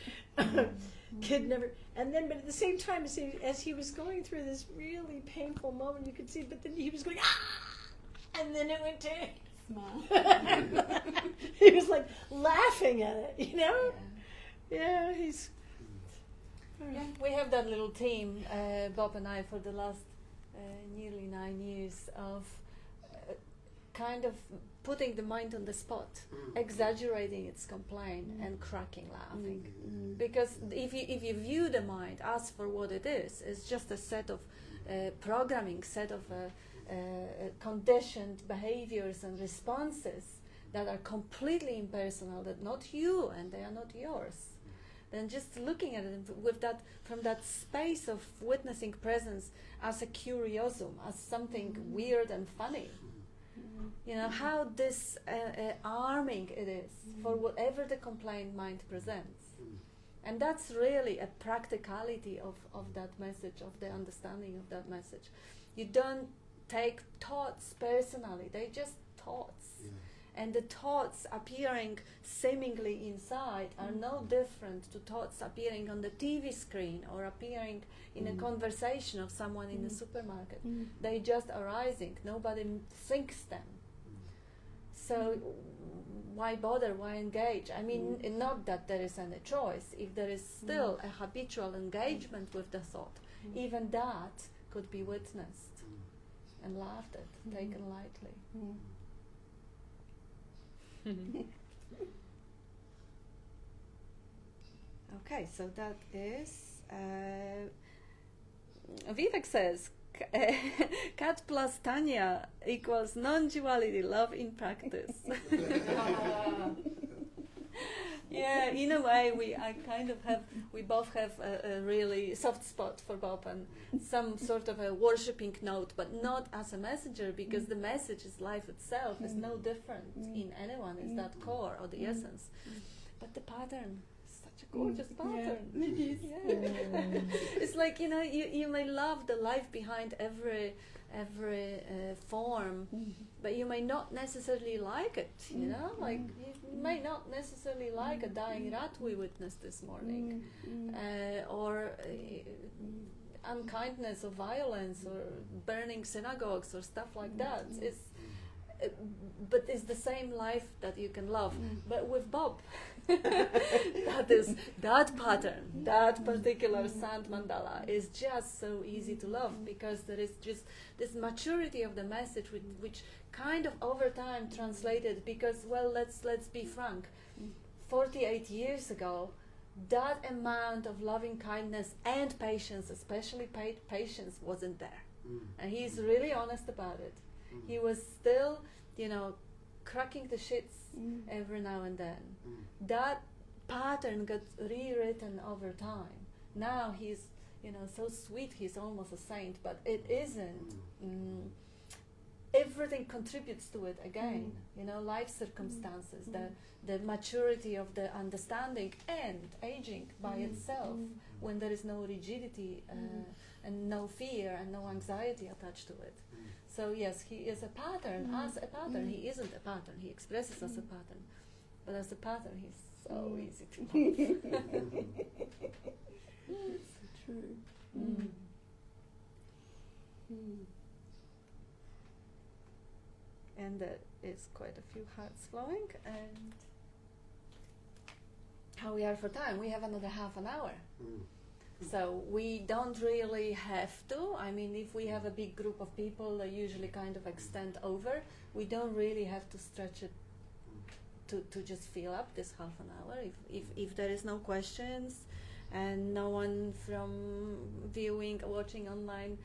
Kid never, and then, but at the same time, as he was going through this really painful moment, you could see, but then he was going, and then it went to smile. He was like laughing at it, Yeah, he's Yeah, we have that little team, Bob and I, for the last nearly 9 years of kind of putting the mind on the spot, exaggerating its complaint and cracking laughing. Because if you view the mind as for what it is, it's just a set of programming, set of conditioned behaviors and responses that are completely impersonal, that not you and they are not yours. Then just looking at it with that, from that space of witnessing presence as a curiosum, as something weird and funny. You know, how disarming it is for whatever the complaint mind presents. And that's really a practicality of that message, of the understanding of that message. You don't take thoughts personally, they're just thoughts. And the thoughts appearing seemingly inside are no different to thoughts appearing on the TV screen or appearing in a conversation of someone in the supermarket. They're just arising, nobody thinks them. So why bother, why engage? I mean, not that there is any choice. If there is still a habitual engagement with the thought, even that could be witnessed and laughed at, taken lightly. Okay, so that is Vivek says Kat plus Tanya equals non-duality, love in practice. Yeah, in a way, we both have a really soft spot for Bob and some sort of a worshipping note, but not as a messenger, because the message is life itself, is no different in anyone, is that core or the essence. But the pattern, such a gorgeous pattern. Yeah, it is. Yeah. It's like, you know, you may love the life behind every form, but you may not necessarily like it, you know, like you may not necessarily like a dying rat we witnessed this morning, or unkindness or violence or burning synagogues or stuff like that. But it's the same life that you can love. But with Bob, that is that pattern, that particular sand mandala is just so easy to love, because there is just this maturity of the message which kind of over time translated, because, well, let's be frank, 48 years ago, that amount of loving kindness and patience, especially patience, wasn't there. And he's really honest about it. He was still, you know, cracking the shits every now and then. That pattern got rewritten over time. Now he's, you know, so sweet, he's almost a saint, but it isn't. Everything contributes to it again, you know, life circumstances, the maturity of the understanding and aging by itself, when there is no rigidity and no fear and no anxiety attached to it. So yes, he is a pattern, as a pattern. He isn't a pattern, he expresses as a pattern. But as a pattern, he's so easy to love. So true. And there is quite a few hearts flowing. And how we are for time? We have another half an hour. So we don't really have to. I mean, if we have a big group of people, they usually kind of extend over. We don't really have to stretch it to just fill up this half an hour. If there is no questions and no one from viewing or watching online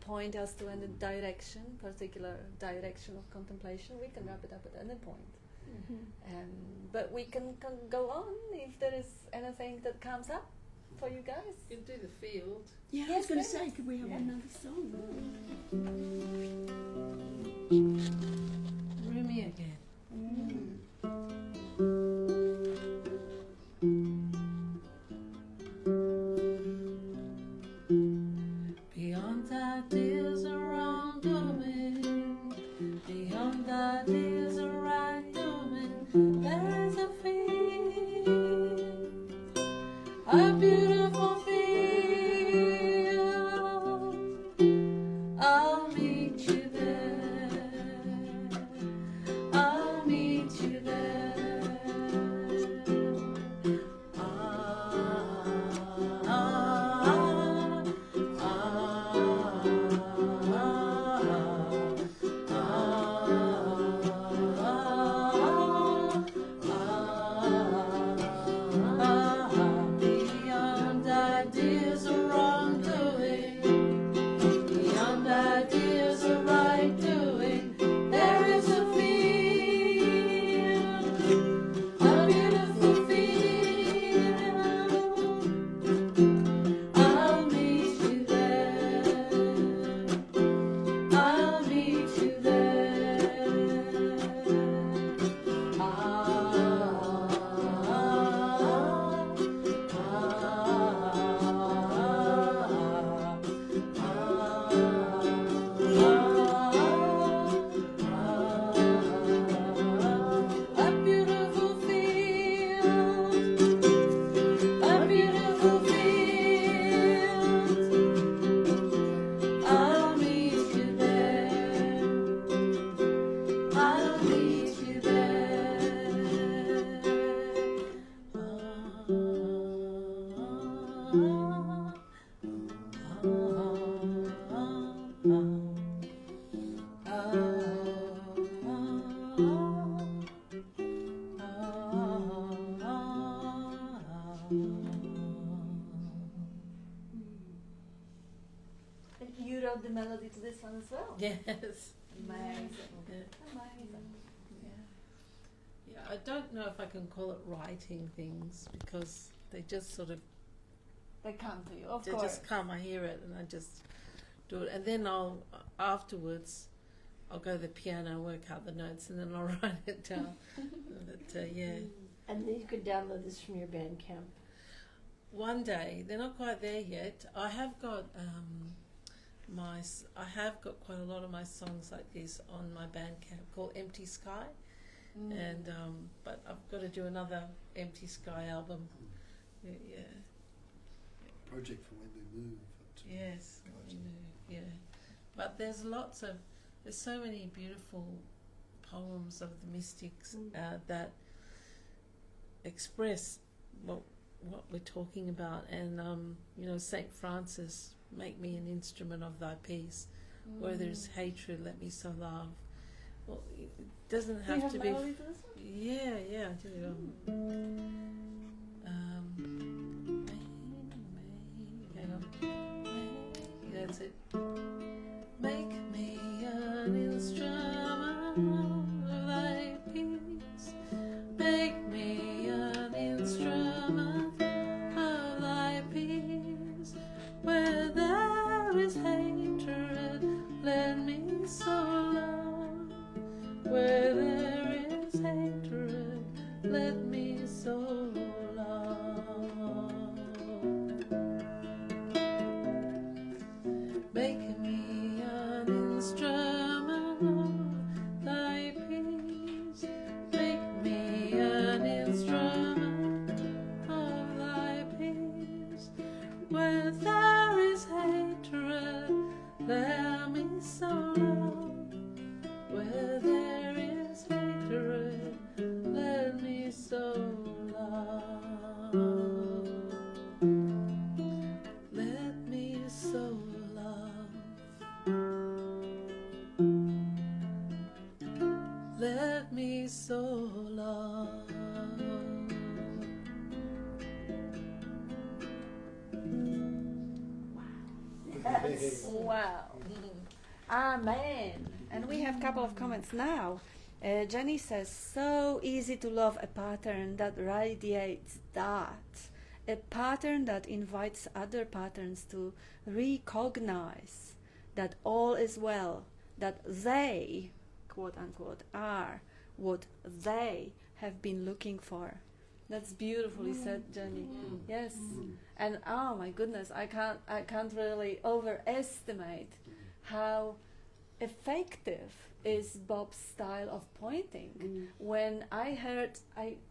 point us to any direction, particular direction of contemplation, we can wrap it up at any point. But we can go on if there is anything that comes up for you guys. You can do the field. Yeah, I was going to say, could we have another song? Rumi again. Beyond that is a wrongdoing, beyond that is a right doing, there is a field, a beautiful field, I'll meet you there. And you wrote the melody to this one as well. Yes. Amazing. Yeah. Amazing. Yeah, I don't know if I can call it writing things because they just sort of They come to you, of they course. just come. I hear it and I just do it, and then I'll afterwards I'll go to the piano, work out the notes, and then I'll write it down. But yeah, And you could download this from your Bandcamp. one day they're not quite there yet. I have got I have got quite a lot of my songs like this on my Bandcamp called Empty Sky. And but I've got to do another Empty Sky album. Yeah. Project for when we move. Yes. Gotcha. Yeah. But there's so many beautiful poems of the mystics that express what we're talking about, and Saint Francis, make me an instrument of thy peace. Where there's hatred, let me so love. Well, it doesn't have to be. melody to this one? Yeah, I do. Hang on. That's it. Make me an instrument of thy peace. Make me an instrument of thy peace. Where there is hatred, let me so love. Where there is hatred, let me so love. Make me an instrument of thy peace. Make me an instrument of thy peace. Where there is hatred, let me so love. Where there is hatred, let me so love. Let me so love. Let me so love. Yes. Wow. Amen. And we have a couple of comments now. Jenny says, so easy to love a pattern that radiates that. A pattern that invites other patterns to recognize that all is well, that they, quote unquote, are what they have been looking for. That's beautifully said, Jenny. Yes. And oh my goodness, I can't really overestimate how effective is Bob's style of pointing. When I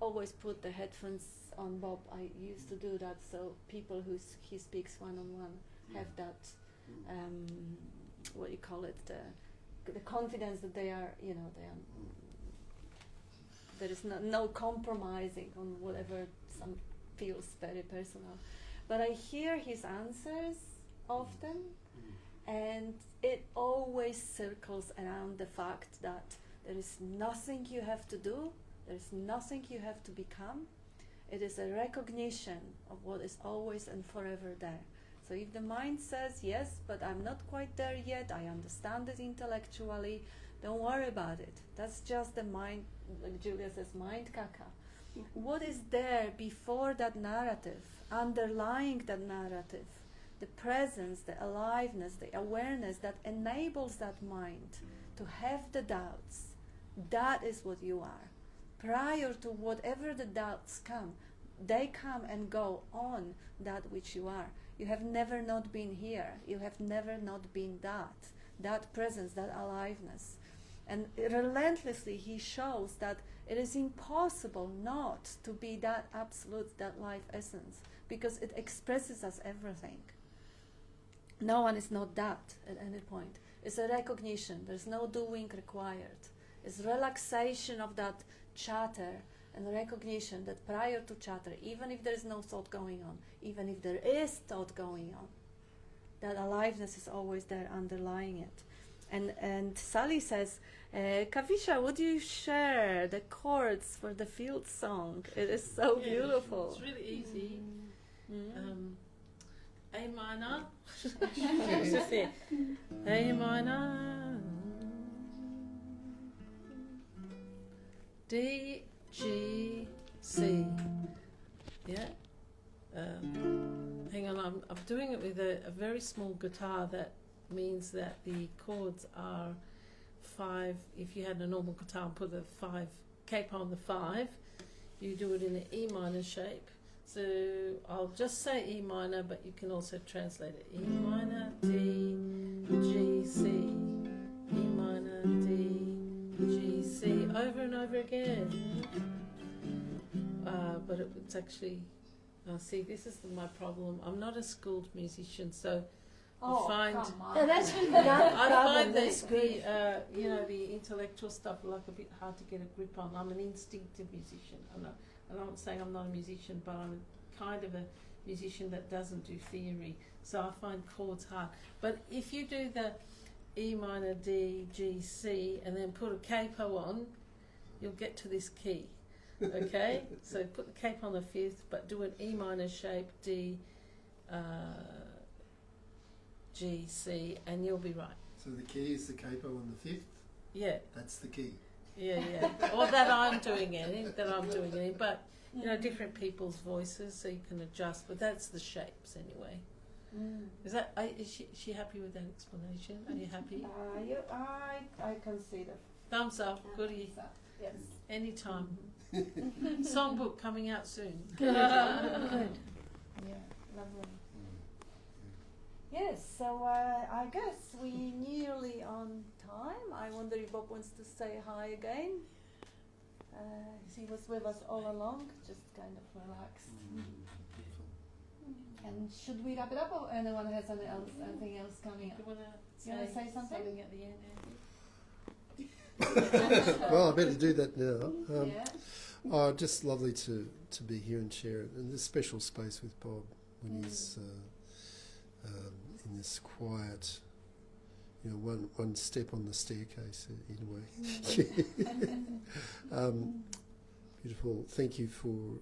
always put the headphones on Bob. I used to do that so people he speaks one-on-one have that what you call it, the confidence that they are, there is no compromising on whatever some feels very personal. But I hear his answers often, and it always circles around the fact that there is nothing you have to do, there is nothing you have to become. It is a recognition of what is always and forever there. So if the mind says, yes, but I'm not quite there yet, I understand it intellectually, don't worry about it. That's just the mind, like Julia says, mind caca. What is there before that narrative, underlying that narrative? The presence, the aliveness, the awareness that enables that mind to have the doubts. That is what you are. Prior to whatever the doubts come, they come and go on that which you are. You have never not been here. You have never not been that presence, that aliveness. And relentlessly he shows that it is impossible not to be that absolute, that life essence, because it expresses us everything. No one is not that at any point. It's a recognition. There's no doing required. It's relaxation of that chatter and recognition that prior to chatter, even if there is no thought going on, even if there is thought going on, that aliveness is always there underlying it. And Sally says, Kavisha, would you share the chords for the field song? It is so beautiful. It's really easy. A minor. It's just there. A minor. D, G, C. Yeah. Hang on, I'm doing it with a very small guitar. That means that the chords are 5. If you had a normal guitar and put the 5 capo on the 5, you do it in an E minor shape. So I'll just say E minor, but you can also translate it. E minor, D, G, C. E minor, D, G, C. Over and over again. But it's actually... see, this is my problem. I'm not a schooled musician, so I find... Yeah, that's really I find that's good. the intellectual stuff like a bit hard to get a grip on. I'm an instinctive musician. I'm not saying I'm not a musician, but I'm kind of a musician that doesn't do theory. So I find chords hard. But if you do the E minor, D, G, C, and then put a capo on, you'll get to this key. Okay? So put the capo on the 5th, but do an E minor shape, D, G, C, and you'll be right. So the key is the capo on the 5th? Yeah. That's the key. Yeah. Or that I'm doing it, but different people's voices, so you can adjust. But that's the shapes anyway. Is she happy with that explanation? Are you happy? I consider. Thumbs up, goodie. Yes. Anytime. Songbook coming out soon. Good. Yeah, lovely. Yes, so I guess we nearly on time. I wonder if Bob wants to say hi again. He was with us all along, just kind of relaxed. And should we wrap it up, or anyone has anything else coming up? You want You wanna say something? at the end, Andy? Well, I better do that now. Yeah. Just lovely to be here and share it in this special space with Bob when he's in this quiet, one step on the staircase in a way. Beautiful. Thank you for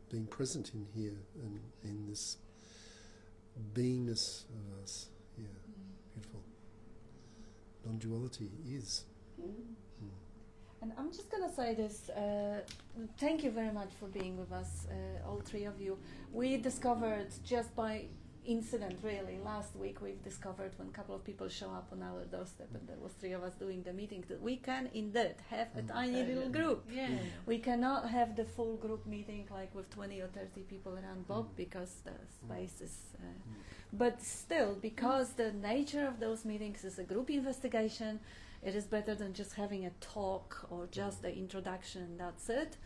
being present in here and in this beingness of us. Yeah, beautiful. Non-duality is. And I'm just going to say this, thank you very much for being with us, all three of you. We discovered just by incident, really, last week we've discovered when a couple of people show up on our doorstep and there was 3 of us doing the meeting, that we can indeed have a tiny little group. Yeah. We cannot have the full group meeting like with 20 or 30 people around Bob because the space is... but still, because the nature of those meetings is a group investigation, it is better than just having a talk or just the introduction, that's it.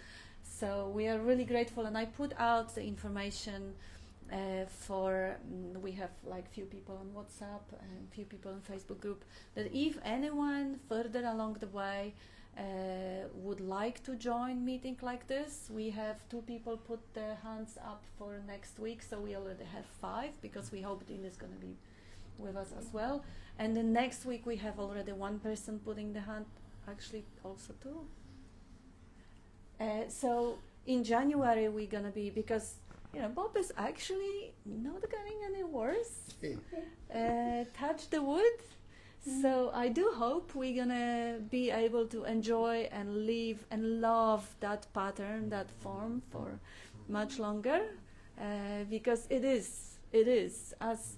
So we are really grateful, and I put out the information we have like few people on WhatsApp and few people on Facebook group, that if anyone further along the way would like to join meeting like this, we have 2 people put their hands up for next week, so we already have 5 because we hope Dean is going to be with us as well. And then next week we have already 1 person putting the hand, actually also 2. So in January we're going to be, because Bob is actually not getting any worse. Touch the wood. So I do hope we're going to be able to enjoy and live and love that pattern, that form for much longer, because it is, as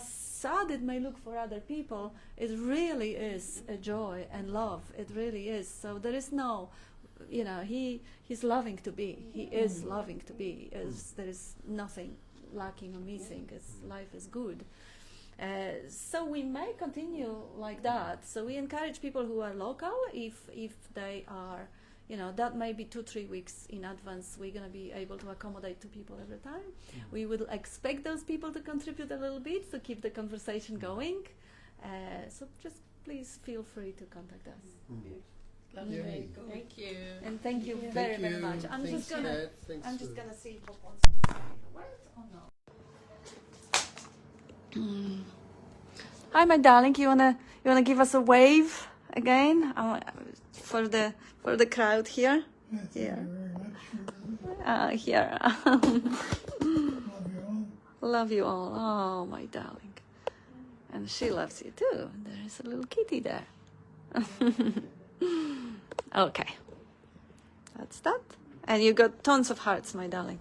sad it may look for other people, it really is a joy and love. It really is. So there is no... he's loving to be. He is loving to be. There is nothing lacking or missing. Life is good. So we may continue like that. So we encourage people who are local, if they are, that may be 2-3 weeks in advance. We're going to be able to accommodate 2 people every time. We would expect those people to contribute a little bit to keep the conversation going. So just please feel free to contact us. Lovely. Yay. Thank you. And thank you very much. I'm just gonna see if Bob wants to say a word or no. Hi, my darling. You wanna give us a wave again for the crowd here? Thank you very much. Here. Love you all. Love you all. Oh, my darling. And she loves you too. There is a little kitty there. Okay. That's that. And you got tons of hearts, my darling.